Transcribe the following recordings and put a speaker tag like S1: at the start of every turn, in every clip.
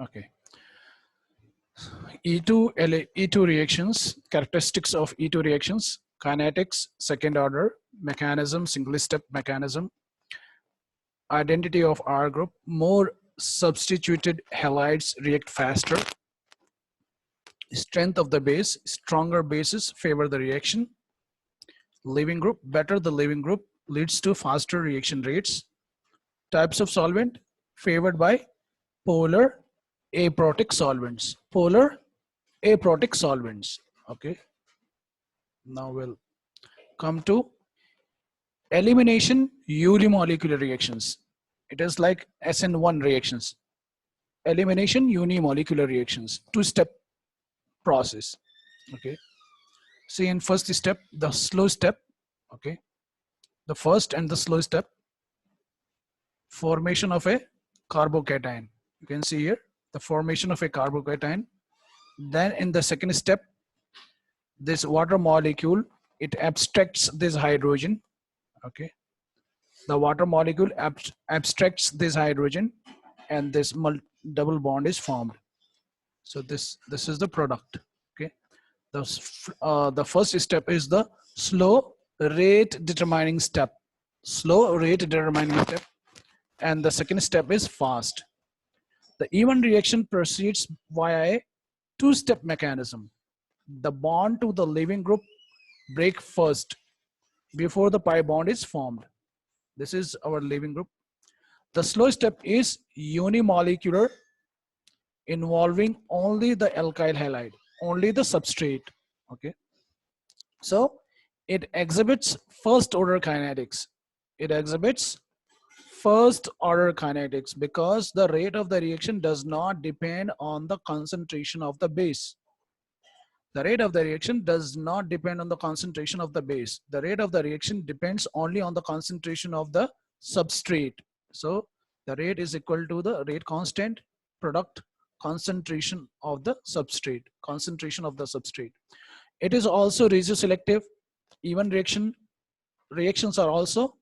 S1: Okay. E2 reactions, characteristics of E2 reactions, kinetics, second order, mechanism, single step mechanism, identity of R group, more substituted halides react faster, strength of the base, stronger bases favor the reaction, leaving group, better the leaving group leads to faster reaction rates, types of solvent favored by polar aprotic solvents, okay. Now we'll come to elimination unimolecular reactions. It is like SN1 reactions. Elimination unimolecular reactions, two-step process. Okay. See, in first step, the slow step. Okay. The first and the slow step, formation of a carbocation. You can see here the formation of a carbocation. Then in the second step, this water molecule, it abstracts this hydrogen. Okay. The water molecule abstracts this hydrogen, and this double bond is formed. So this is the product. Okay. The first step is the slow rate determining step. And the second step is fast. The E1 reaction proceeds via a two-step mechanism. The bond to the leaving group break first before the pi bond is formed. This is our leaving group. The slow step is unimolecular, involving only the alkyl halide, only the substrate. Okay. So it exhibits first order kinetics. Because the rate of the reaction does not depend on the concentration of the base. The rate of the reaction does not depend on the concentration of the base. The rate of the reaction depends only on the concentration of the substrate. So the rate is equal to the rate constant product concentration of the substrate. It is also regioselective. Even reactions are also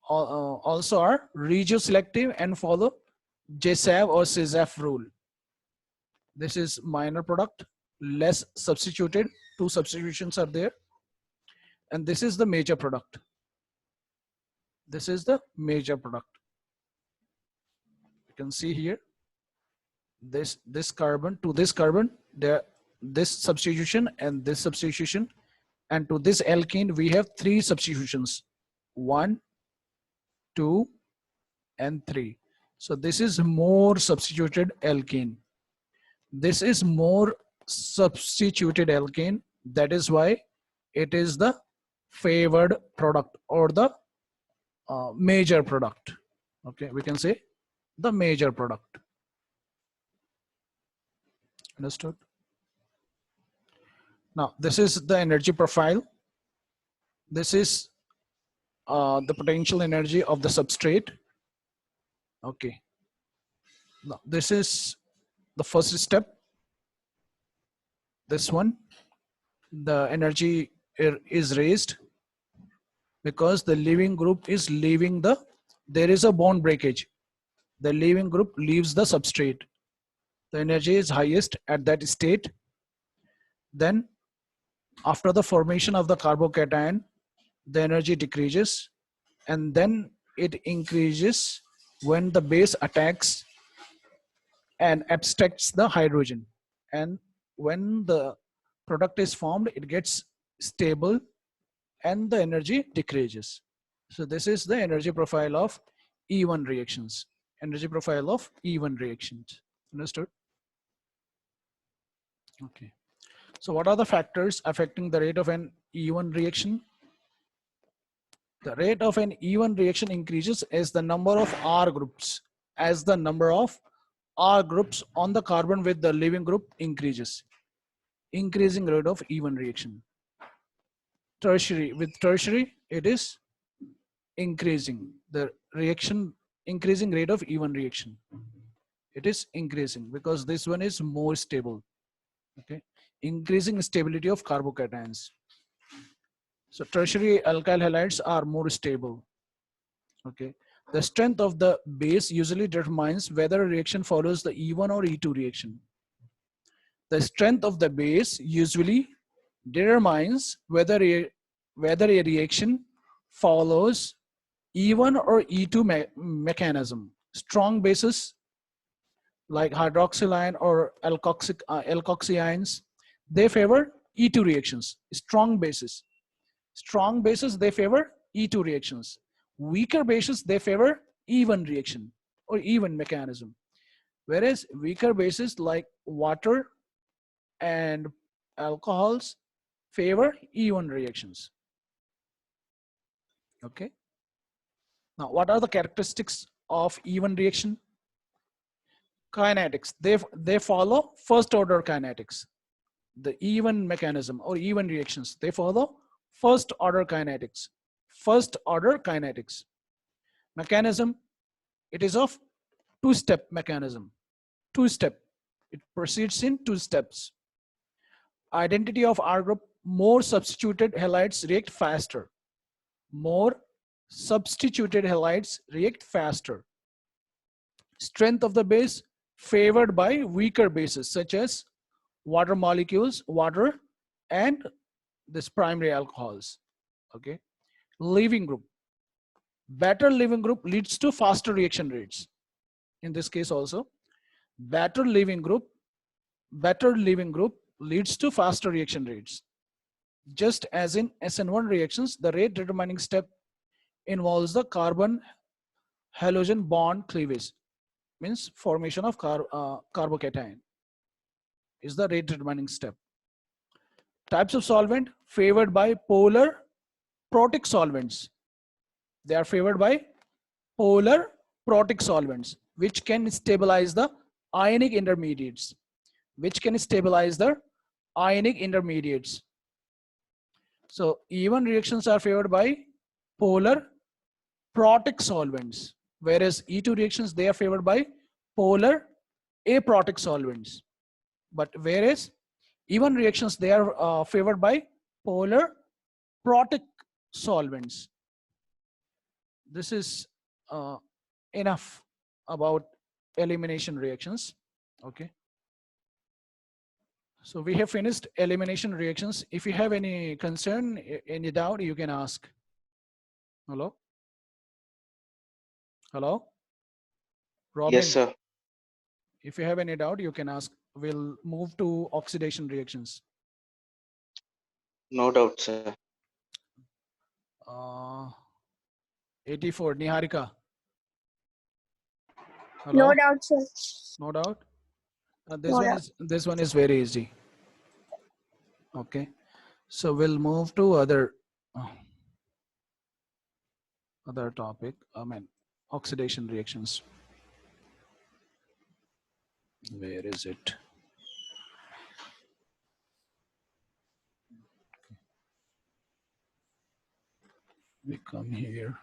S1: also are regioselective and follow JSAV or CISAF rule. This is minor product, less substituted. Two substitutions are there. And this is the major product. You can see here, this carbon to this carbon, this substitution and this substitution, and to this alkene we have three substitutions, 1, 2, and 3. So this is more substituted alkene. That is why it is the favored product or the major product. Okay, we can say the major product. Understood? Now this is the energy profile. This is the potential energy of the substrate. Okay. Now this is the first step. This one, the energy is raised because the leaving group is leaving there is a bond breakage. The leaving group leaves the substrate. The energy is highest at that state. Then after the formation of the carbocation, the energy decreases, and then it increases when the base attacks and abstracts the hydrogen. And when the product is formed, it gets stable and the energy decreases. So this is the energy profile of E1 reactions. Understood? Okay. So what are the factors affecting the rate of an E1 reaction? The rate of an E1 reaction increases as the number of R groups. As the number of R groups on the carbon with the leaving group increases. Increasing rate of E1 reaction. With tertiary, it is increasing. The reaction, increasing rate of E1 reaction. It is increasing because this one is more stable. Okay. Increasing stability of carbocations. So tertiary alkyl halides are more stable. Okay. The strength of the base usually determines whether a reaction follows the E1 or E2 reaction. The strength of the base usually determines whether a reaction follows E1 or E2 mechanism. Strong bases like hydroxyl ion or alkoxy ions, they favor E2 reactions. Strong bases, they favor E2 reactions. Weaker bases, they favor E1 reaction or E1 mechanism. Whereas weaker bases like water and alcohols favor E1 reactions. Okay. Now, what are the characteristics of E1 reaction? Kinetics. They follow first order kinetics. The E1 mechanism or E1 reactions, they follow first order kinetics. First order kinetics. Mechanism, it is of two-step mechanism. Two-step. It proceeds in two steps. Identity of R group, more substituted halides react faster. More substituted halides react faster. Strength of the base favored by weaker bases such as water molecules, water, and this primary alcohols. Okay. Leaving group. Better leaving group leads to faster reaction rates. In this case also, better leaving group leads to faster reaction rates. Just as in SN1 reactions, the rate determining step involves the carbon halogen bond cleavage, means formation of carbocation is the rate determining step. Types of solvent favored by polar protic solvents. They are favored by polar protic solvents, which can stabilize the ionic intermediates. So E1 reactions are favored by polar protic solvents, whereas E2 reactions, they are favored by polar aprotic solvents. But whereas E1 reactions, they are favored by polar protic solvents. This is enough about elimination reactions. Okay. So we have finished elimination reactions. If you have any concern, any doubt, you can ask. Hello? Hello? Robin?
S2: Yes, sir.
S1: If you have any doubt, you can ask. We'll move to oxidation reactions.
S2: No doubt, sir.
S1: Uh, 84, Niharika.
S3: No
S1: Hello?
S3: doubt, sir.
S1: No doubt?
S3: No doubt.
S1: This one is very easy. Okay. So we'll move to other topic. I mean, oxidation reactions. Where is it? We come here.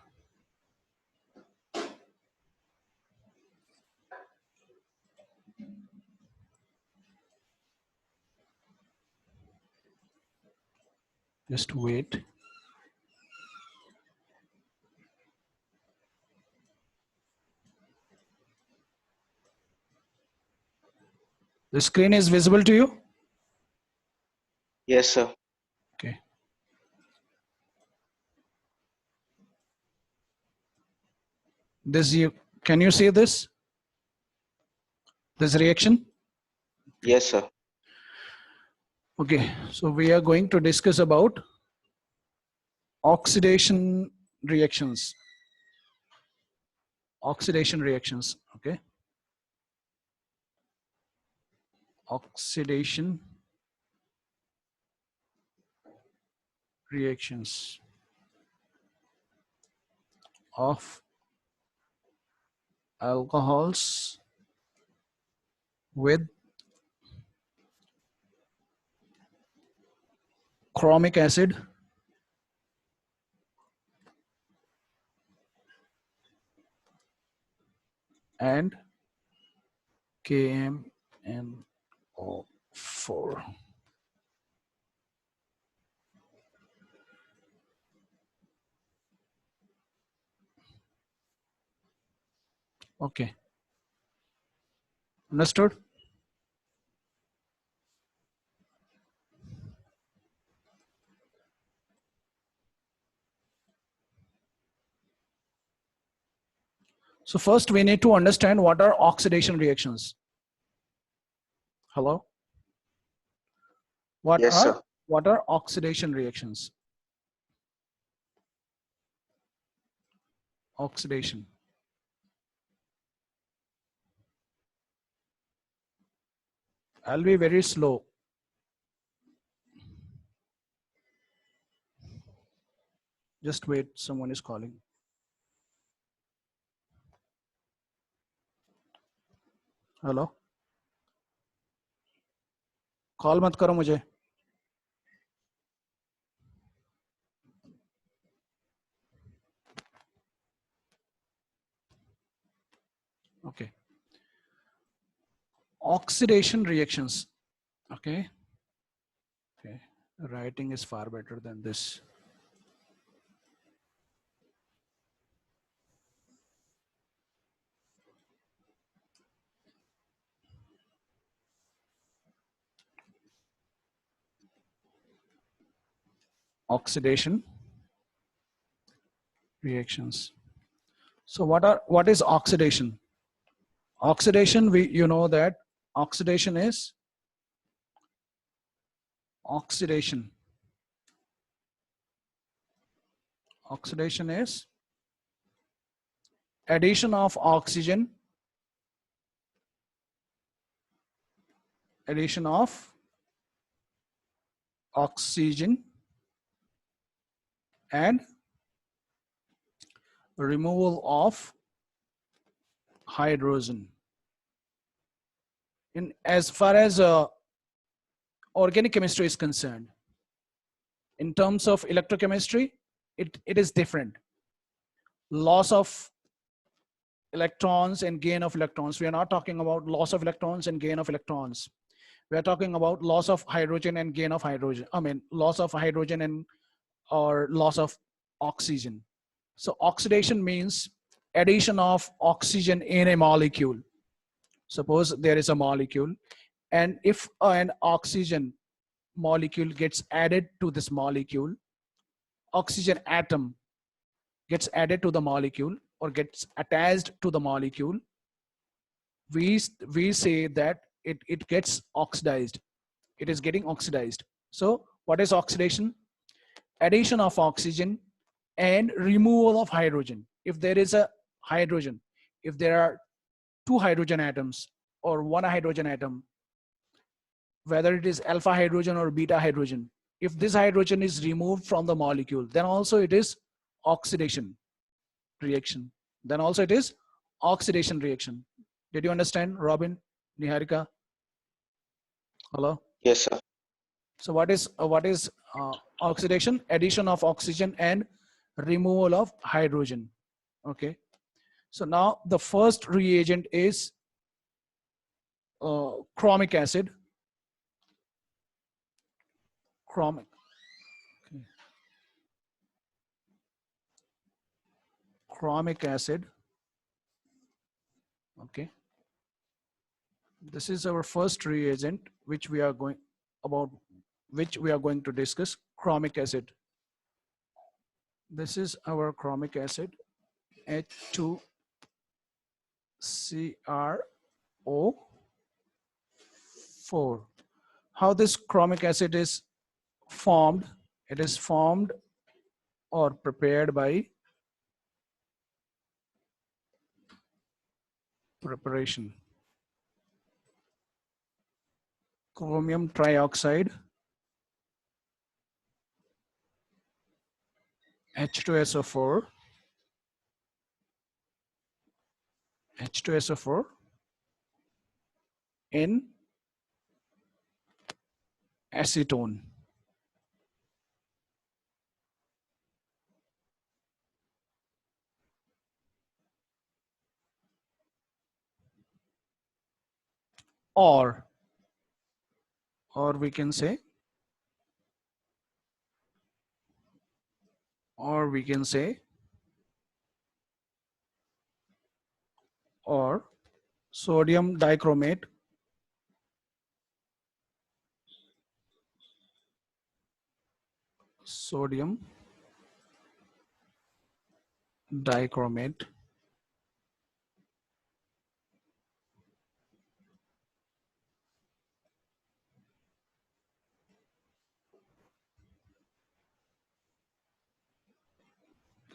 S1: Just wait. The screen is visible to you?
S2: Yes, sir.
S1: Okay. Can you see this? This reaction?
S2: Yes, sir.
S1: Okay. So we are going to discuss about oxidation reactions. Oxidation reactions. Okay. Oxidation reactions of alcohols with chromic acid and KMNO4. Okay, understood. So first we need to understand what are oxidation reactions. Hello, what
S2: Yes,
S1: are
S2: sir.
S1: what are oxidation reactions? Oxidation. I'll be very slow. Just wait, someone is calling. Hello, call मत करो मुझे. Okay, oxidation reactions. Okay, okay, writing is far better than this. Oxidation reactions. So what is oxidation? Oxidation, we you know that oxidation is oxidation. Oxidation is addition of oxygen, addition of oxygen and removal of hydrogen. In as far as organic chemistry is concerned, in terms of electrochemistry, it is different. Loss of electrons and gain of electrons. We are not talking about loss of electrons and gain of electrons. We are talking about loss of hydrogen and gain of hydrogen. I mean, loss of hydrogen and or loss of oxygen. So oxidation means addition of oxygen in a molecule. Suppose there is a molecule, and if an oxygen molecule gets added to this molecule, oxygen atom gets added to the molecule or gets attached to the molecule, we say that it gets oxidized. It is getting oxidized. So what is oxidation? Addition of oxygen and removal of hydrogen. If there is a hydrogen, if there are two hydrogen atoms or one hydrogen atom, whether it is alpha hydrogen or beta hydrogen, if this hydrogen is removed from the molecule, then also it is oxidation reaction. Then also it is oxidation reaction. Did you understand, Robin, Niharika? Hello.
S2: Yes, sir.
S1: So what is oxidation? Addition of oxygen and removal of hydrogen. Okay. So now the first reagent is chromic acid. Chromic. Okay. Chromic acid. Okay. This is our first reagent which we are going about which we are going to discuss. Chromic acid. This is our chromic acid, H2CrO4. How this chromic acid is formed? It is formed or prepared by preparation. Chromium trioxide, H2SO4, H2SO4 in acetone. Or or we can say or we can say or sodium dichromate, sodium dichromate,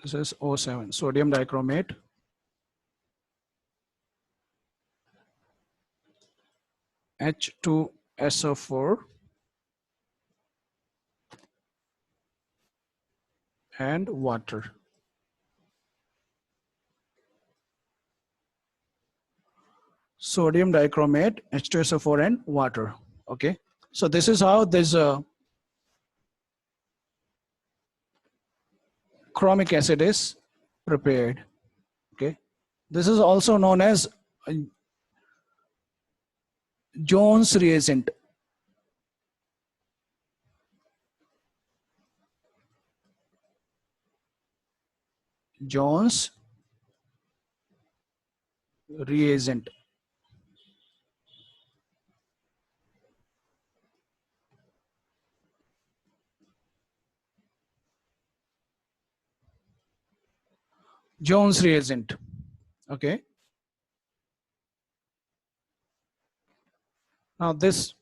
S1: this is O7, sodium dichromate, H2SO4 and water. Sodium dichromate, H2SO4 and water. Okay. So this is how this chromic acid is prepared. Okay. This is also known as Jones reagent. Jones reagent. Jones reagent. Okay. Now this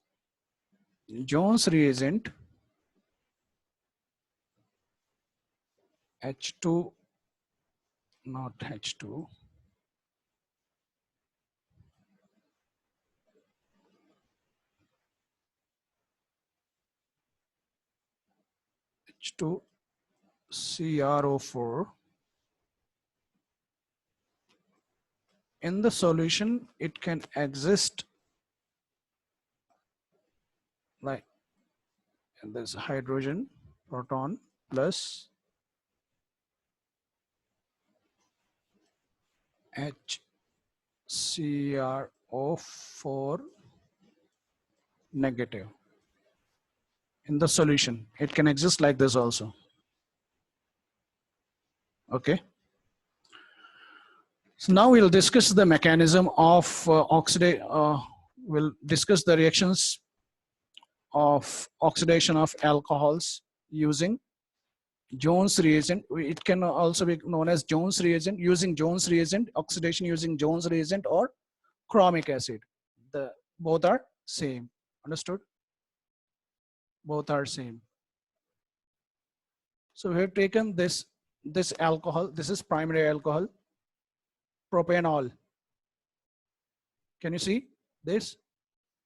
S1: Jones reagent H2, not H2, H2CrO4. In the solution, it can exist like this hydrogen proton plus HCrO4 negative. In the solution, it can exist like this also. Okay. So now we'll discuss the mechanism of we'll discuss the reactions of oxidation of alcohols using Jones reagent. It can also be known as Jones reagent, using Jones reagent, oxidation using Jones reagent, or chromic acid. The both are same. Understood? Both are same. So we have taken this alcohol. This is primary alcohol, propanol. Can you see this?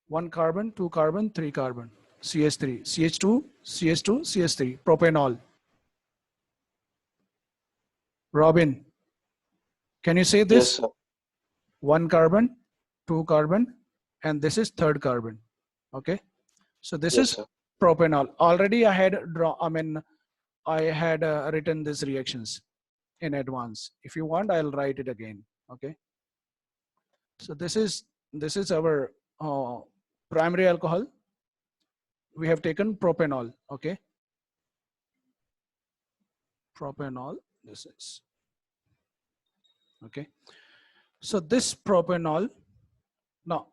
S1: 1 carbon, 2 carbon, 3 carbon, CH3, CH2, CH2, CH3, propanol. Robin, can you say this?
S2: Yes, sir.
S1: 1 carbon, 2 carbon, and this is third carbon. Okay. So this
S2: Yes,
S1: is
S2: sir.
S1: propanol. Already I had written these reactions in advance. If you want, I'll write it again. Okay. So this is our primary alcohol. We have taken propanol. Okay. Propanol. This is okay. So this propanol. Now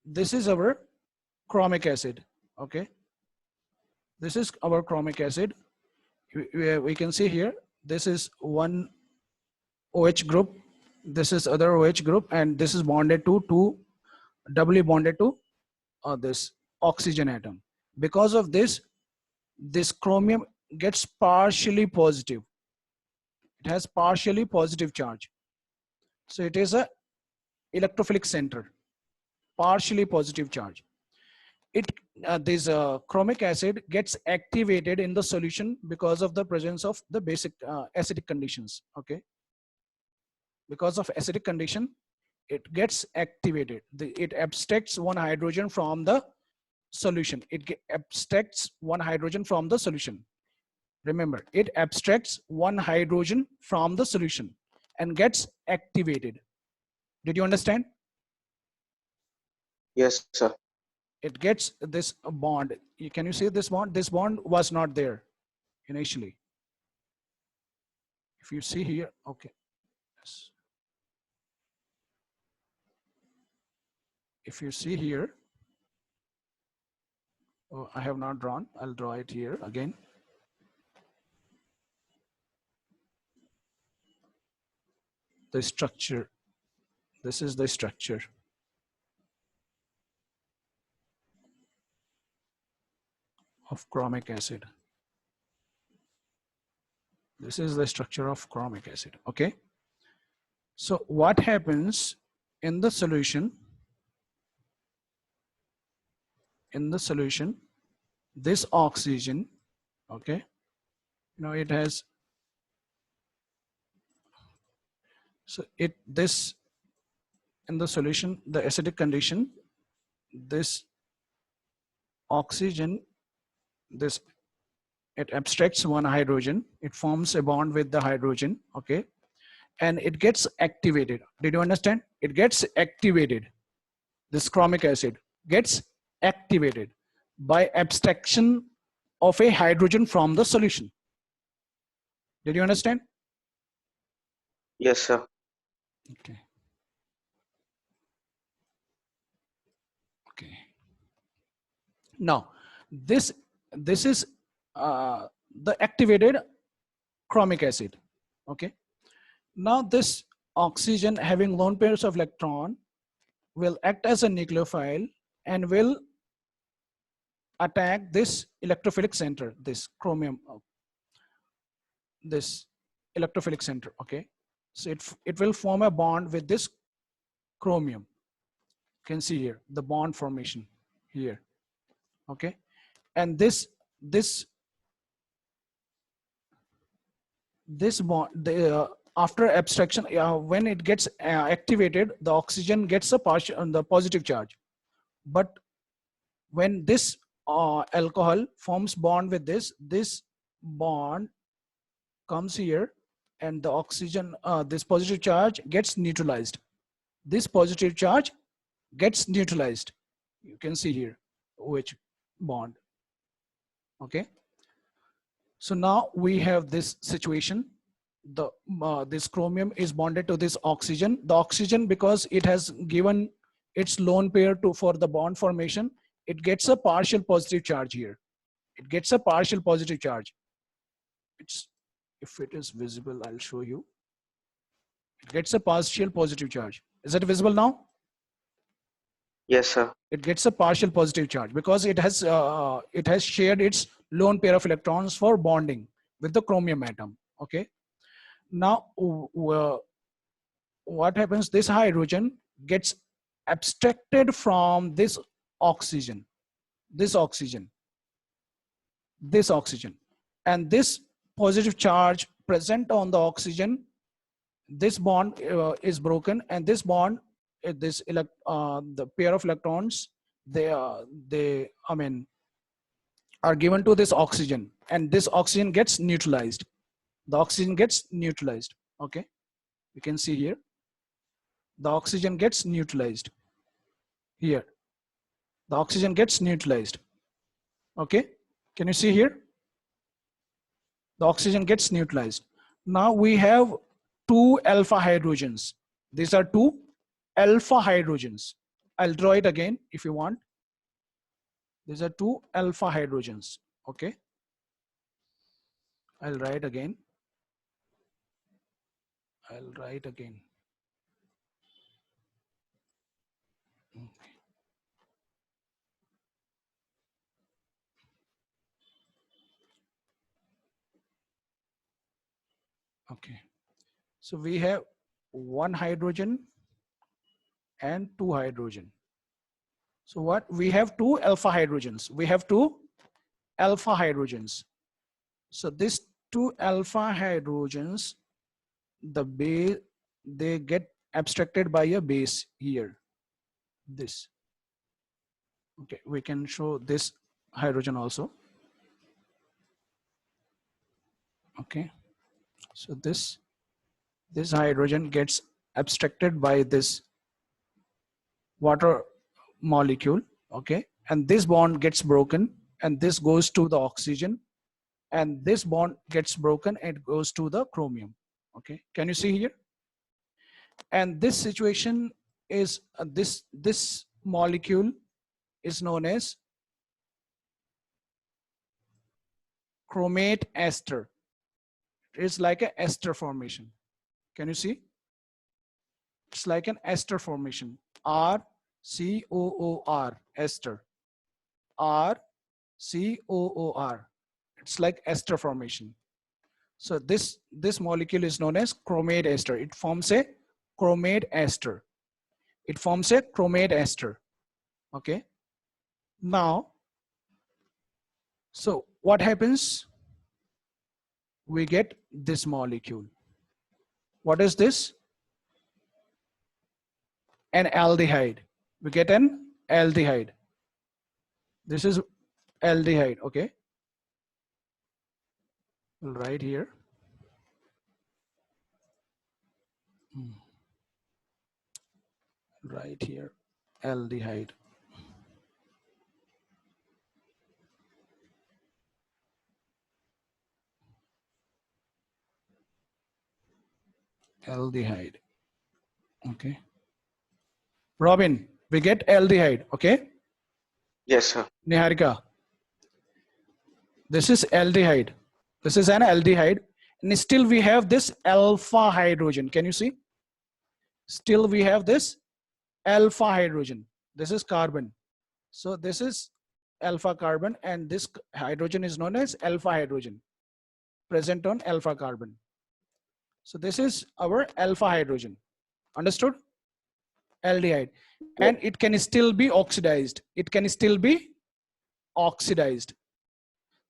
S1: this is our chromic acid. Okay. This is our chromic acid. We can see here. This is one OH group. This is other OH group, and this is bonded to doubly bonded to this oxygen atom. Because of this, this chromium gets partially positive. It has partially positive charge. So it is a electrophilic center, partially positive charge. This chromic acid gets activated in the solution because of the presence of the basic acidic conditions. Okay. Because of acidic condition, it gets activated. It abstracts one hydrogen from the solution. It abstracts one hydrogen from the solution. Remember, it abstracts one hydrogen from the solution and gets activated. Did you understand?
S2: Yes, sir.
S1: It gets this bond. Can you see this bond? This bond was not there initially. If you see here, okay. Yes. if you see here, oh, I have not drawn, I'll draw it here again. The structure, this is the structure. Of chromic acid. This is the structure of chromic acid. Okay. So what happens in the solution? In the solution, this oxygen, okay, it has, so this in the solution, the acidic condition, this oxygen, this, it abstracts one hydrogen, it forms a bond with the hydrogen, okay, and it gets activated. Did you understand? It gets activated. This chromic acid gets activated by abstraction of a hydrogen from the solution. Did you understand?
S2: Yes, sir.
S1: Okay. Okay. Now, this is the activated chromic acid. Okay. Now, this oxygen having lone pairs of electron will act as a nucleophile and will attack this electrophilic center, this chromium, this electrophilic center. Okay. So it will form a bond with this chromium. You can see here the bond formation here. Okay. And this bond, after abstraction, when it gets activated, the oxygen gets a partial, the positive charge. But when this alcohol forms bond with this bond comes here, and the oxygen, this positive charge gets neutralized. This positive charge gets neutralized. You can see here which bond. Okay. So now we have this situation. This chromium is bonded to this oxygen. The oxygen, because it has given its lone pair for the bond formation, it gets a partial positive charge here. It gets a partial positive charge. If it is visible, I'll show you. It gets a partial positive charge. Is it visible now?
S2: Yes, sir.
S1: It gets a partial positive charge because it has shared its lone pair of electrons for bonding with the chromium atom. Okay. Now, what happens? This hydrogen gets abstracted from this oxygen, and this positive charge present on the oxygen, this bond is broken, and this bond, the pair of electrons, they are given to this oxygen, and this oxygen gets neutralized. The oxygen gets neutralized. Okay, you can see here the oxygen gets neutralized. Here the oxygen gets neutralized. Okay, can you see here? The oxygen gets neutralized. Now we have two alpha hydrogens. These are two alpha hydrogens. I'll draw it again if you want. These are two alpha hydrogens. Okay, I'll write again. Okay, so we have one hydrogen and two hydrogen. So what we have? Two alpha hydrogens. We have two alpha hydrogens. So these two alpha hydrogens, the base, they get abstracted by a base here. This. Okay, we can show this hydrogen also. Okay, so this hydrogen gets abstracted by this water molecule. Okay, and this bond gets broken, and this goes to the oxygen, and this bond gets broken and goes to the chromium. Okay, can you see here? And this situation is this molecule is known as chromate ester. It's like an ester formation. Can you see? It's like an ester formation. R-C-O-O-R, ester. R-C-O-O-R. It's like ester formation. So this molecule is known as chromate ester. It forms a chromate ester. It forms a chromate ester. Okay. Now, so what happens? We get this molecule. What is this? An aldehyde. We get an aldehyde. This is aldehyde. Okay. We'll write here. Right here, aldehyde. Aldehyde. Okay. Robin, we get aldehyde. Okay.
S2: Yes, sir.
S1: Niharika, this is aldehyde. This is an aldehyde. And still we have this alpha hydrogen. Can you see? Still we have this alpha hydrogen. This is carbon. So this is alpha carbon, and this hydrogen is known as alpha hydrogen, present on alpha carbon. So this is our alpha hydrogen. Understood? Aldehyde. And it can still be oxidized. It can still be oxidized.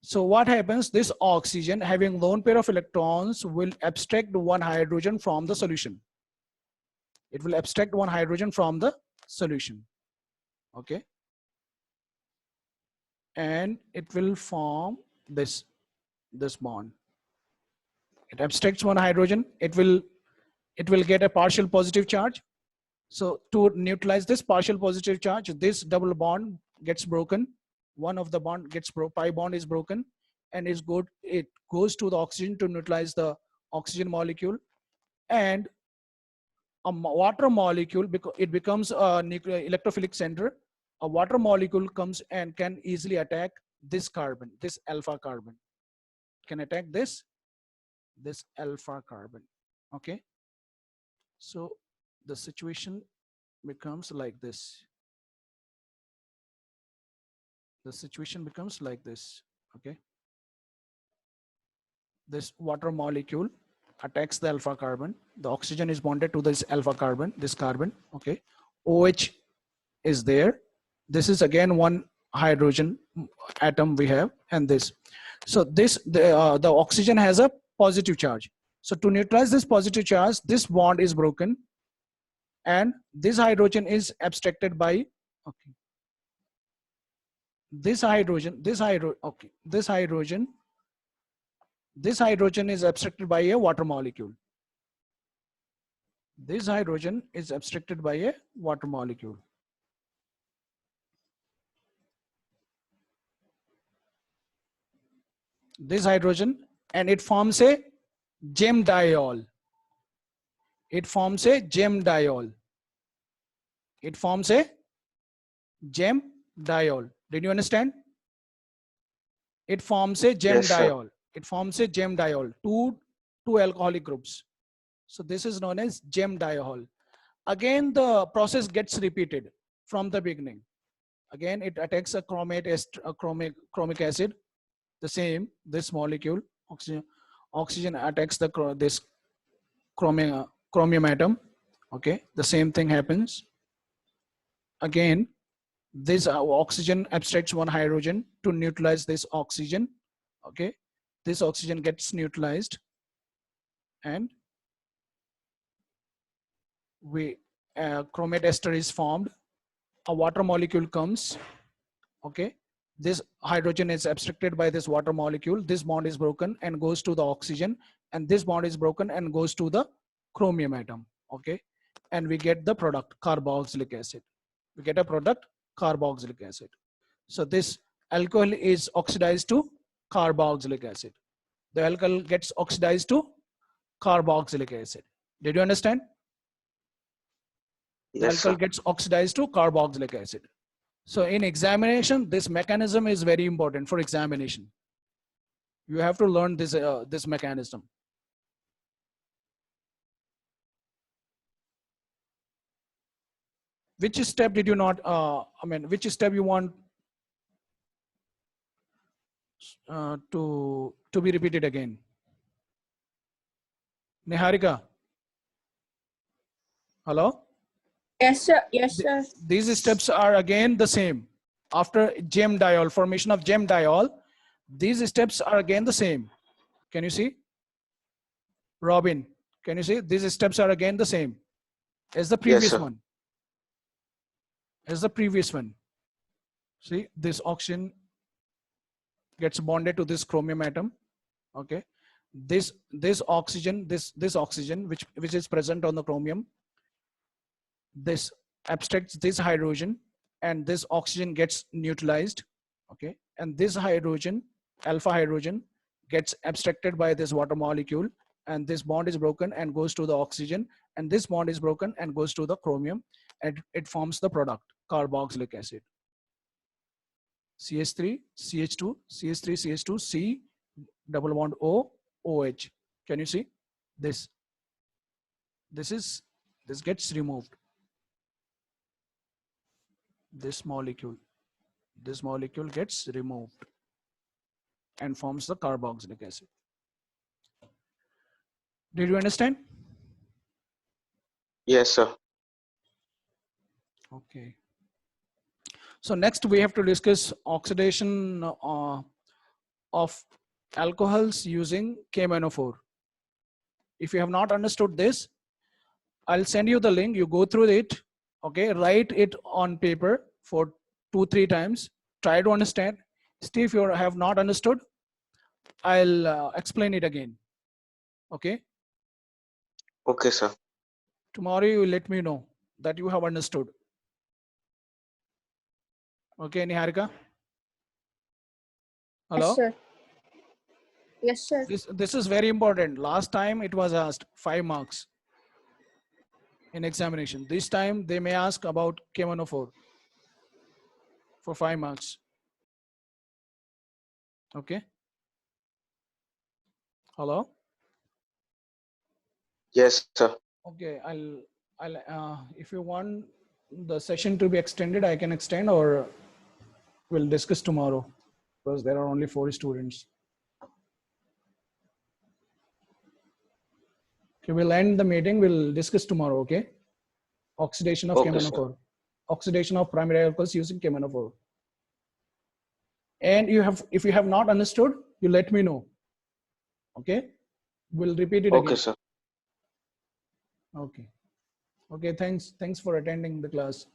S1: So what happens? This oxygen having lone pair of electrons will abstract one hydrogen from the solution. It will abstract one hydrogen from the solution. Okay. And it will form this bond. It abstracts one hydrogen. It will get a partial positive charge. So to neutralize this partial positive charge, this double bond gets broken. One of the bond gets pi bond is broken, and is good. It goes to the oxygen to neutralize the oxygen molecule, and a water molecule, because it becomes a nuclear electrophilic center. A water molecule comes and can easily attack this carbon, this alpha carbon. Can attack this alpha carbon. Okay. So the situation becomes like this. The situation becomes like this. Okay. This water molecule attacks the alpha carbon. The oxygen is bonded to this alpha carbon, this carbon. Okay. OH is there. This is again one hydrogen atom we have, and this. So the oxygen has a positive charge. So to neutralize this positive charge, this bond is broken, and this hydrogen is abstracted by, okay, this hydrogen is abstracted by a water molecule. This hydrogen is abstracted by a water molecule. This hydrogen, and it forms a gem diol. It forms a gem diol. It forms a gem diol. Did you understand? It forms a gem diol. It forms a gem diol. Two alcoholic groups. So this is known as gem diol. Again, the process gets repeated from the beginning. Again, it attacks a chromic acid. The same, this molecule, oxygen attacks this chromium atom. Okay, the same thing happens. Again, this oxygen abstracts one hydrogen to neutralize this oxygen. Okay, this oxygen gets neutralized, and chromate ester is formed. A water molecule comes. Okay, this hydrogen is abstracted by this water molecule. This bond is broken and goes to the oxygen, and this bond is broken and goes to the chromium atom. Okay, and we get the product carboxylic acid. We get a product carboxylic acid. So this alcohol is oxidized to carboxylic acid. The alcohol gets oxidized to carboxylic acid. Did you understand? The
S2: Yes,
S1: alcohol
S2: sir.
S1: gets oxidized to carboxylic acid. So in examination, this mechanism is very important for examination. You have to learn this mechanism. Which step did you not? Which step you want to be repeated again? Niharika, hello.
S3: Yes, sir. Yes, sir.
S1: These steps are again the same. After gem diol, formation of gem diol, these steps are again the same. Can you see? Robin, can you see? These steps are again the same as the
S2: Yes,
S1: previous
S2: sir.
S1: one. As the previous one. See, this oxygen gets bonded to this chromium atom. Okay. This oxygen, this oxygen which is present on the chromium, this abstracts this hydrogen, and this oxygen gets neutralized. Okay. And this hydrogen, alpha hydrogen, gets abstracted by this water molecule, and this bond is broken and goes to the oxygen, and this bond is broken and goes to the chromium, and it forms the product carboxylic acid. CH3, CH2, CH3, CH2, C, double bond O, OH. Can you see this? This gets removed. This molecule gets removed and forms the carboxylic acid. Did you understand?
S2: Yes, sir.
S1: Okay. So next we have to discuss oxidation of alcohols using K-4. If you have not understood this, I'll send you the link. You go through it. Okay, write it on paper for 2-3 times. Try to understand. Still, if you have not understood, I'll explain it again. Okay.
S2: Okay, sir.
S1: Tomorrow you will let me know that you have understood. Okay, Niharika.
S3: Yes,
S1: Hello.
S3: sir. Yes, sir.
S1: This is very important. Last time it was asked 5 marks in examination. This time they may ask about K104 for 5 marks. Okay. Hello.
S2: Yes, sir.
S1: Okay. I'll if you want the session to be extended, I can extend, or we'll discuss tomorrow because there are only 4 students. Okay, we'll end the meeting. We'll discuss tomorrow. Okay. Oxidation of
S2: Okay, sir.
S1: K104. Oxidation of primary alcohols using K104. And if you have not understood, you let me know. Okay. We'll repeat it
S2: Okay,
S1: again.
S2: sir.
S1: Okay. Okay. Thanks for attending the class.